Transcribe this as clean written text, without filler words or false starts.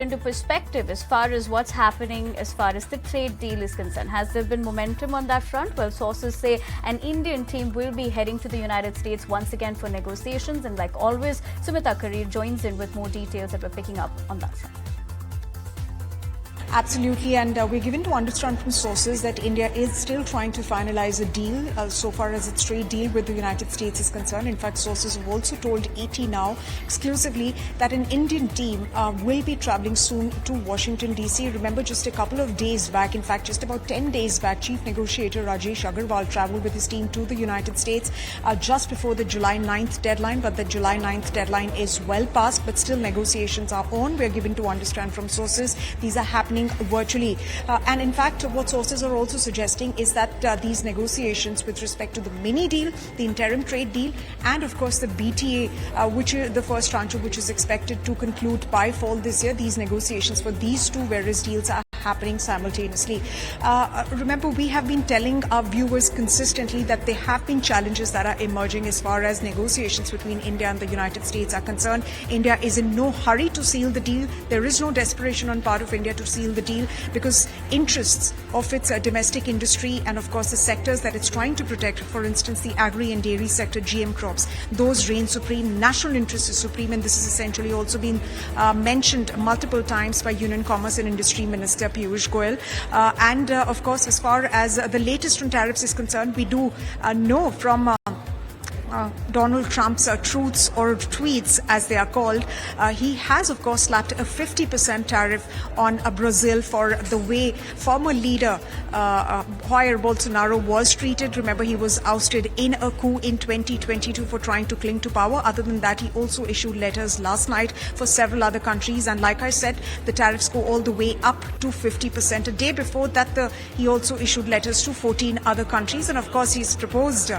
into perspective as far as what's happening as far as the trade deal is concerned? Has there been momentum on that front? Well, sources say an Indian team will be heading to the United States once again for negotiations. And like always, Sumita Karir joins in with more details that we're picking up on that front. Absolutely, and we're given to understand from sources that India is still trying to finalize a deal so far as its trade deal with the United States is concerned. In fact, sources have also told ET now exclusively that an Indian team will be traveling soon to Washington, D.C. Remember, just a couple of days back, in fact, just about 10 days back, Chief Negotiator Rajesh Agarwal traveled with his team to the United States just before the July 9th deadline. But the July 9th deadline is well past, but still negotiations are on. We're given to understand from sources these are happening virtually. And in fact, what sources are also suggesting is that these negotiations with respect to the mini deal, the interim trade deal, and of course the BTA, which is the first tranche which is expected to conclude by fall this year, these negotiations for these two various deals are happening simultaneously. Remember, we have been telling our viewers consistently that there have been challenges that are emerging as far as negotiations between India and the United States are concerned. India is in no hurry to seal the deal. There is no desperation on part of India to seal the deal because interests of its domestic industry and of course the sectors that it's trying to protect, for instance the agri and dairy sector, GM crops, those reign supreme. National interest is supreme, and this has essentially also been mentioned multiple times by Union Commerce and Industry Minister Piyush Goyal. And of course, as far as the latest on tariffs is concerned, we do know from Donald Trump's truths or tweets, as they are called, he has, of course, slapped a 50% tariff on Brazil for the way former leader Jair Bolsonaro was treated. Remember, he was ousted in a coup in 2022 for trying to cling to power. Other than that, he also issued letters last night for several other countries. And like I said, the tariffs go all the way up to 50%. A day before that, he also issued letters to 14 other countries. And of course, he's proposed